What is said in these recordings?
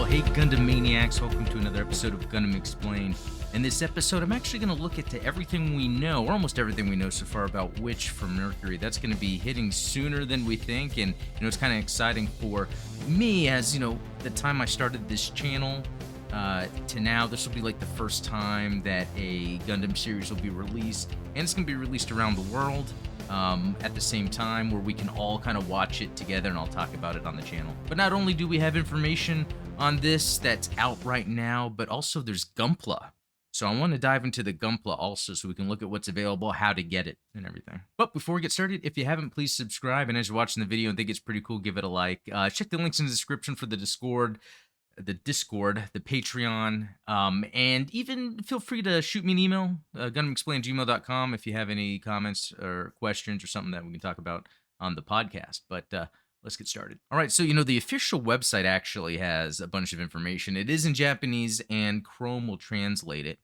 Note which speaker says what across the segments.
Speaker 1: Hey Gundam Maniacs, welcome to another episode of Gundam Explained. In this episode, I'm actually going to look at everything we know, or almost everything we know so far about Witch from Mercury. That's going to be hitting sooner than we think, and it's kind of exciting for me as, the time I started this channel to now. This will be like the first time that a Gundam series will be released, and it's going to be released around the world. At the same time where we can all kind of watch it together, and I'll talk about it on the channel. But not only do we have information on this that's out right now, but also there's Gunpla. So I want to dive into the Gunpla also so we can look at what's available, how to get it, and everything. But before we get started, if you haven't, please subscribe. And as you're watching the video and think it's pretty cool, give it a like. Check the links in the description for the Discord, the Patreon, and even feel free to shoot me an email, gundamexplained@gmail.com, if you have any comments or questions or something that we can talk about on the podcast. But let's get started. All right, so the official website actually has a bunch of information. It is in Japanese, and Chrome will translate it.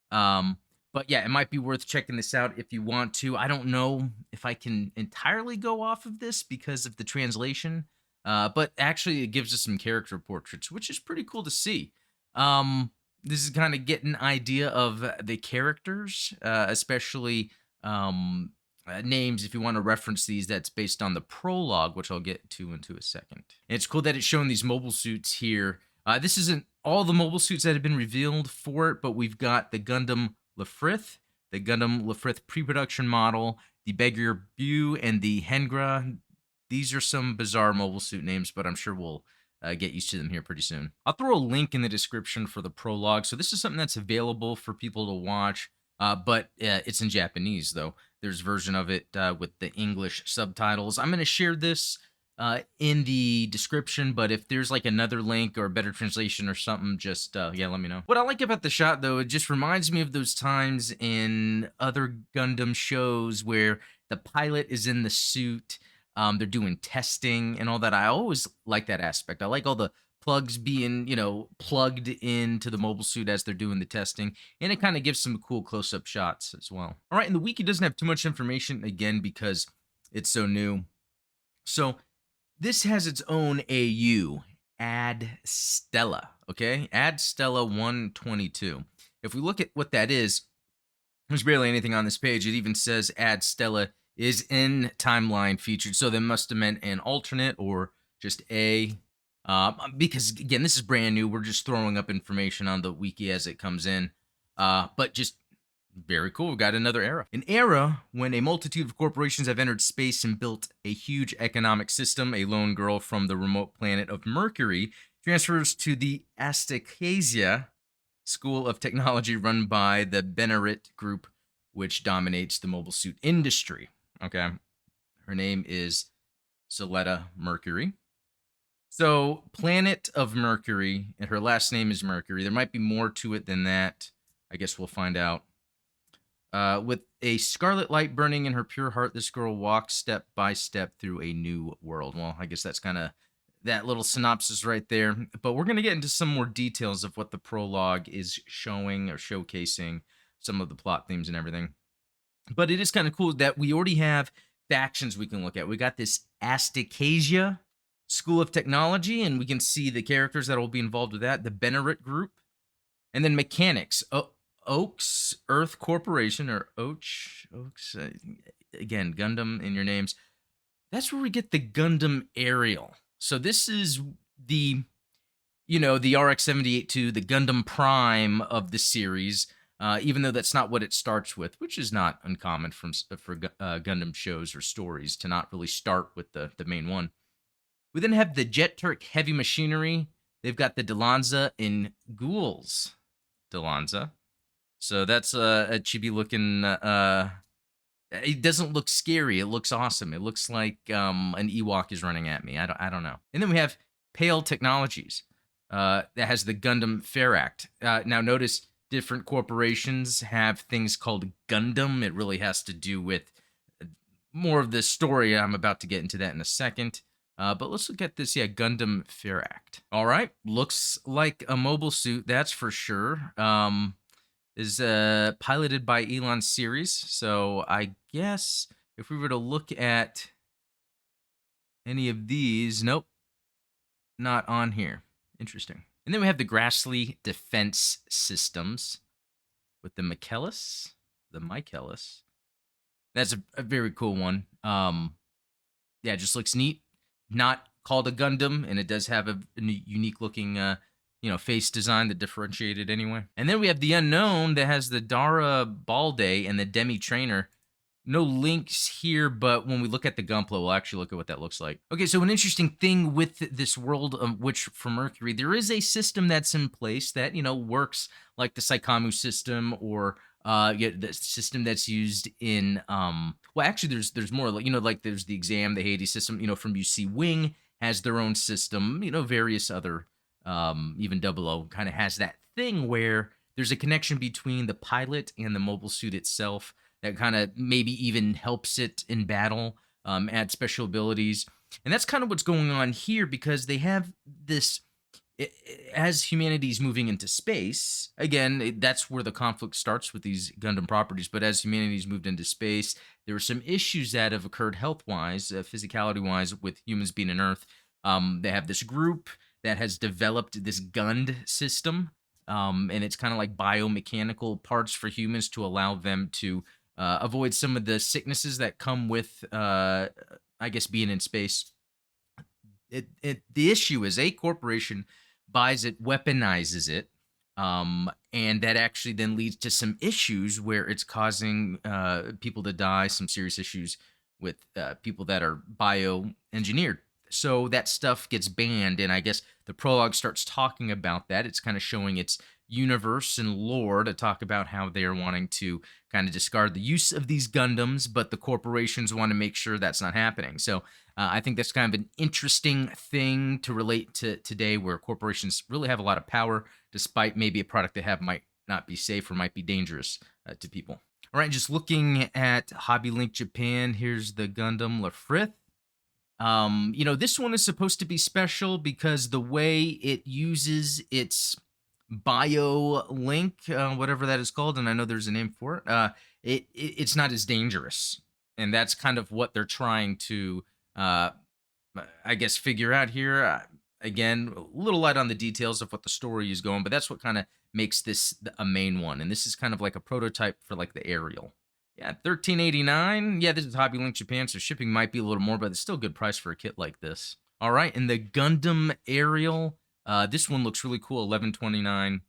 Speaker 1: But yeah, it might be worth checking this out if you want to. I don't know if I can entirely go off of this because of the translation. But actually, it gives us some character portraits, which is pretty cool to see. This is kind of get an idea of the characters, especially names. If you want to reference these, that's based on the prologue, which I'll get to into a second. And it's cool that it's showing these mobile suits here. This isn't all the mobile suits that have been revealed for it, but we've got the Gundam Lefrith, the Gundam Lefrith pre-production model, the Beggar Bu, and the Hengra. These are some bizarre mobile suit names, but I'm sure we'll get used to them here pretty soon. I'll throw a link in the description for the prologue. So this is something that's available for people to watch, but it's in Japanese, though. There's a version of it with the English subtitles. I'm going to share this in the description, but if there's like another link or a better translation or something, just, let me know. What I like about the shot, though, it just reminds me of those times in other Gundam shows where the pilot is in the suit. They're doing testing and all that. I always like that aspect. I like all the plugs being, plugged into the mobile suit as they're doing the testing. And it kind of gives some cool close-up shots as well. All right, and the wiki doesn't have too much information, again, because it's so new. So this has its own AU, Ad Stella, okay? Ad Stella 122. If we look at what that is, there's barely anything on this page. It even says Ad Stella is in timeline featured, so they must have meant an alternate or just a, because again, this is brand new. We're just throwing up information on the wiki as it comes in, but just very cool. We've got another era, an era when a multitude of corporations have entered space and built a huge economic system. A lone girl from the remote planet of Mercury transfers to the Aztecasia School of Technology run by the Benerit Group, which dominates the mobile suit industry. Okay, her name is Soletta Mercury. So, planet of Mercury, and her last name is Mercury. There might be more to it than that. I guess we'll find out. With a scarlet light burning in her pure heart, this girl walks step by step through a new world. Well, I guess that's kind of that little synopsis right there. But we're going to get into some more details of what the prologue is showing or showcasing, some of the plot themes and everything. But it is kind of cool that we already have factions we can look at. We got this Aztecasia School of Technology, and we can see the characters that will be involved with that. The Benerit Group, and then Mechanics, Oaks Earth Corporation, or Oaks. Again, Gundam in your names. That's where we get the Gundam Aerial. So this is the, the RX-78-2, the Gundam Prime of the series. Even though that's not what it starts with, which is not uncommon for Gundam shows or stories to not really start with the main one. We then have the Jet Turk Heavy Machinery. They've got the Delanza in Ghouls Delanza. So that's a chibi-looking... it doesn't look scary. It looks awesome. It looks like an Ewok is running at me. I don't know. And then we have Pale Technologies. That has the Gundam Fair Act. Now notice... different corporations have things called Gundam. It really has to do with more of the story. I'm about to get into that in a second. But let's look at this. Yeah, Gundam Fair Act. All right. Looks like a mobile suit, that's for sure. Is piloted by Elon Series. So I guess if we were to look at any of these, nope, not on here. Interesting. And then we have the Grassley Defense Systems with the Michaelis. That's a very cool one. Yeah, it just looks neat. Not called a Gundam, and it does have a unique looking, face design that differentiated anyway. And then we have the Unknown that has the Dara Balde and the Demi Trainer. No links here, but when we look at the Gunpla, we'll actually look at what that looks like. Okay, so an interesting thing with this world of Witch from Mercury, there is a system that's in place that, works like the Saikamu system or the system that's used in well, actually there's more like, like there's the exam, the Hades system, from UC Wing has their own system, various other even Double O kind of has that thing where there's a connection between the pilot and the mobile suit itself that kind of maybe even helps it in battle, add special abilities. And that's kind of what's going on here because they have this. As humanity's moving into space, again, that's where the conflict starts with these Gundam properties. But as humanity's moved into space, there are some issues that have occurred health wise, physicality wise, with humans being on Earth. They have this group that has developed this Gund system, and it's kind of like biomechanical parts for humans to allow them to avoid some of the sicknesses that come with, I guess, being in space. The issue is a corporation buys it, weaponizes it, and that actually then leads to some issues where it's causing people to die, some serious issues with people that are bioengineered. So that stuff gets banned, and I guess the prologue starts talking about that. It's kind of showing its universe and lore to talk about how they're wanting to kind of discard the use of these Gundams, but the corporations want to make sure that's not happening. So I think that's kind of an interesting thing to relate to today, where corporations really have a lot of power, despite maybe a product they have might not be safe or might be dangerous to people. All right, just looking at Hobby Link Japan, here's the Gundam Lafrith. This one is supposed to be special because the way it uses its bio link, whatever that is called, and I know there's a name for it. It's not as dangerous, and that's kind of what they're trying to, uh, I guess, figure out here. Again, a little light on the details of what the story is going, but that's what kind of makes this a main one, and this is kind of like a prototype for like the aerial. Yeah, 13.89. Yeah, this is Hobby Link Japan, so shipping might be a little more, but it's still a good price for a kit like this. All right, and the Gundam Aerial. This one looks really cool. 11.29.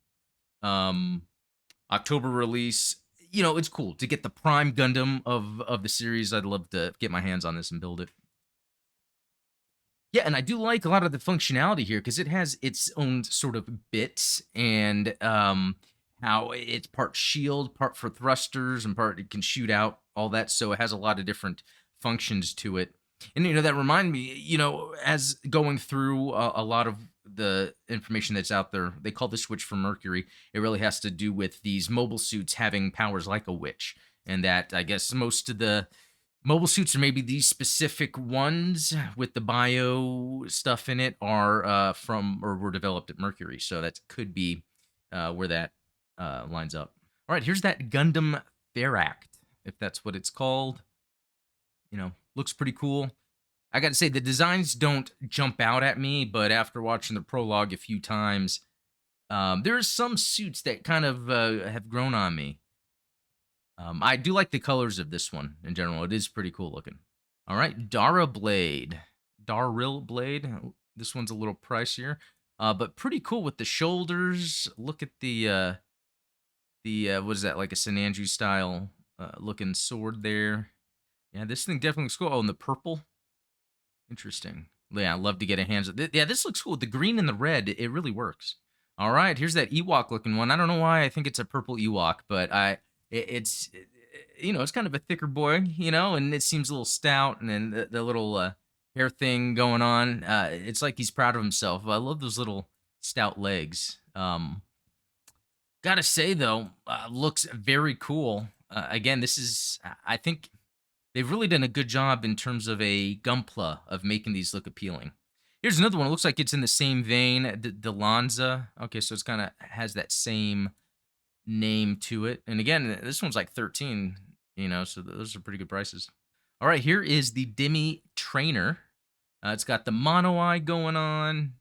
Speaker 1: October release. It's cool to get the Prime Gundam of the series. I'd love to get my hands on this and build it. Yeah, and I do like a lot of the functionality here because it has its own sort of bits and how it's part shield, part for thrusters, and part it can shoot out, all that. So it has a lot of different functions to it. And that remind me, as going through a lot of the information that's out there, they call this Witch from Mercury. It really has to do with these mobile suits having powers like a witch, and that I guess most of the mobile suits, or maybe these specific ones with the bio stuff in it, are from or were developed at Mercury. So that could be where that lines up. All right, here's that Gundam Act, if that's what it's called. Looks pretty cool. I got to say, the designs don't jump out at me, but after watching the prologue a few times, there's some suits that kind of have grown on me. I do like the colors of this one in general. It is pretty cool looking. All right, Darrell Blade. This one's a little pricier, but pretty cool with the shoulders. Look at the what is that, like a Sinanju style looking sword there. Yeah, this thing definitely looks cool. Oh, and the purple. Interesting. Yeah, I'd love to get a hands on. Yeah, this looks cool. The green and the red, it really works. All right, here's that Ewok looking one. I don't know why I think it's a purple Ewok, but it's it's kind of a thicker boy, and it seems a little stout, and then the little hair thing going on. It's like he's proud of himself. I love those little stout legs. Gotta say though, looks very cool. Again, this is, I think they've really done a good job in terms of a Gunpla of making these look appealing. Here's another one. It looks like it's in the same vein, the Lanza. Okay, so it's kind of has that same name to it. And again, this one's like 13, so those are pretty good prices. All right, here is the Demi Trainer. It's got the mono eye going on.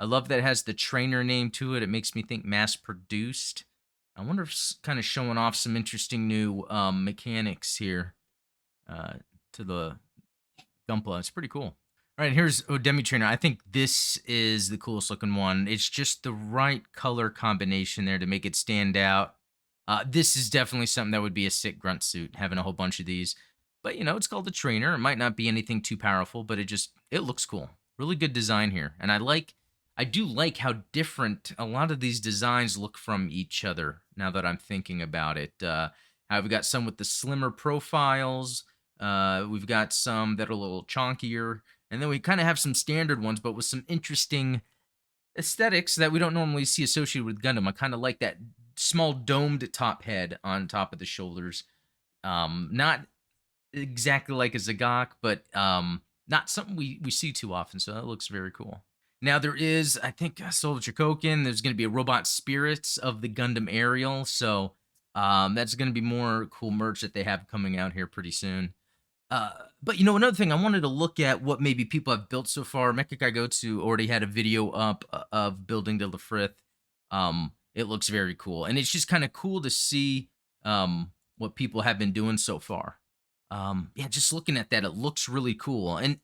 Speaker 1: I love that it has the trainer name to it. It makes me think mass produced. I wonder if it's kind of showing off some interesting new mechanics here uh, to the Gunpla. It's pretty cool. All right, here's Odemi Trainer. I think this is the coolest looking one. It's just the right color combination there to make it stand out. This is definitely something that would be a sick grunt suit, having a whole bunch of these. But, it's called a trainer. It might not be anything too powerful, but it looks cool. Really good design here. And I do like how different a lot of these designs look from each other now that I'm thinking about it. How we've got some with the slimmer profiles. We've got some that are a little chonkier. And then we kind of have some standard ones, but with some interesting aesthetics that we don't normally see associated with Gundam. I kind of like that small domed top head on top of the shoulders. Not exactly like a Zagok, but not something we see too often. So that looks very cool. Now there is, I think, Soul of Chokokin. There's going to be a robot spirits of the Gundam Aerial. So that's going to be more cool merch that they have coming out here pretty soon. But another thing, I wanted to look at what maybe people have built so far. Mecha Go to already had a video up of building the Lafrith. It looks very cool, and it's just kind of cool to see what people have been doing so far. Yeah, just looking at that, it looks really cool. And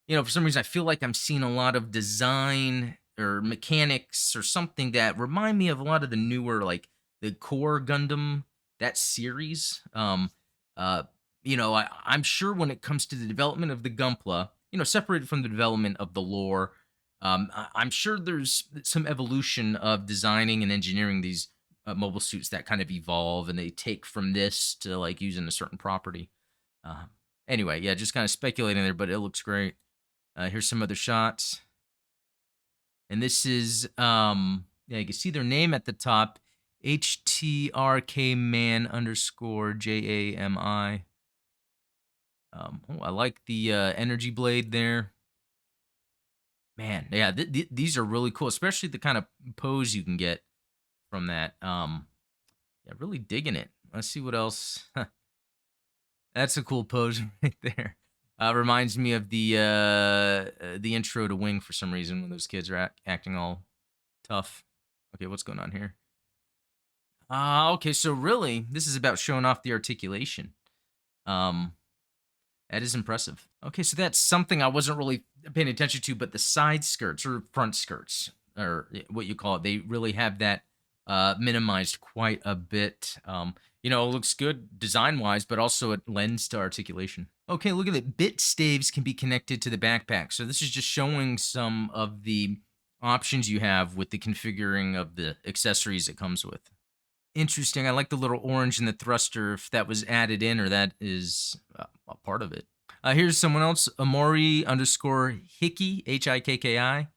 Speaker 1: for some reason, I feel like I'm seeing a lot of design or mechanics or something that remind me of a lot of the newer, like the Core Gundam, that series. I'm sure when it comes to the development of the Gunpla, separated from the development of the lore, I'm sure there's some evolution of designing and engineering these mobile suits that kind of evolve and they take from this to like using a certain property. Uh, anyway, yeah, just kind of speculating there, but it looks great. Here's some other shots. And this is, yeah, you can see their name at the top, HTRK man _ JAMI. I like the energy blade there. Man, yeah, these are really cool, especially the kind of pose you can get from that. Yeah, really digging it. Let's see what else. That's a cool pose right there. Reminds me of the intro to Wing for some reason when those kids are acting all tough. Okay, what's going on here? Okay, so really, this is about showing off the articulation. That is impressive. Okay, so that's something I wasn't really paying attention to, but the side skirts or front skirts, or what you call it, they really have that minimized quite a bit. It looks good design-wise, but also it lends to articulation. Okay, look at it. Bit staves can be connected to the backpack. So this is just showing some of the options you have with the configuring of the accessories it comes with. Interesting. I like the little orange in the thruster, if that was added in or that is a part of it. Here's someone else, Amori _ Hickey, HIKKI.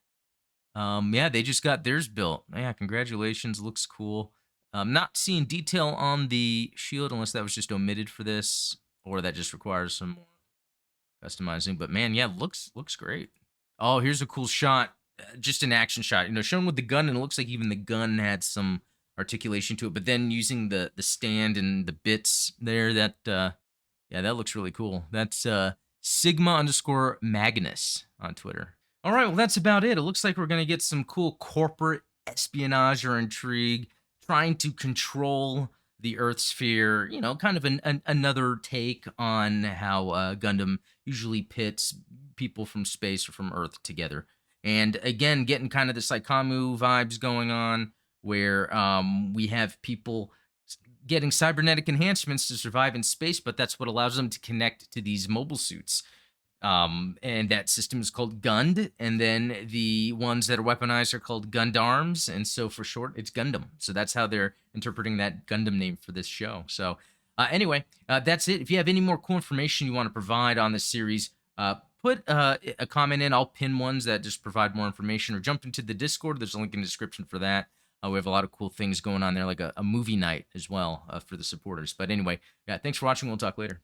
Speaker 1: Yeah, they just got theirs built. Yeah, congratulations. Looks cool. Not seeing detail on the shield unless that was just omitted for this or that just requires some more customizing. But man, yeah, looks great. Oh, here's a cool shot. Just an action shot. Shown with the gun, and it looks like even the gun had some articulation to it, but then using the stand and the bits there, that yeah, that looks really cool. That's Sigma _ Magnus on Twitter. All right, well, that's about it. It looks like we're gonna get some cool corporate espionage or intrigue, trying to control the Earth sphere. Kind of another take on how Gundam usually pits people from space or from Earth together. And again, getting kind of the Saikamu vibes going on, where we have people getting cybernetic enhancements to survive in space, but that's what allows them to connect to these mobile suits. And that system is called Gund, and then the ones that are weaponized are called Gundarms, and so for short, it's Gundam. So that's how they're interpreting that Gundam name for this show. So anyway, that's it. If you have any more cool information you want to provide on this series, put a comment in. I'll pin ones that just provide more information, or jump into the Discord. There's a link in the description for that. We have a lot of cool things going on there, like a movie night as well for the supporters. But anyway, yeah, thanks for watching. We'll talk later.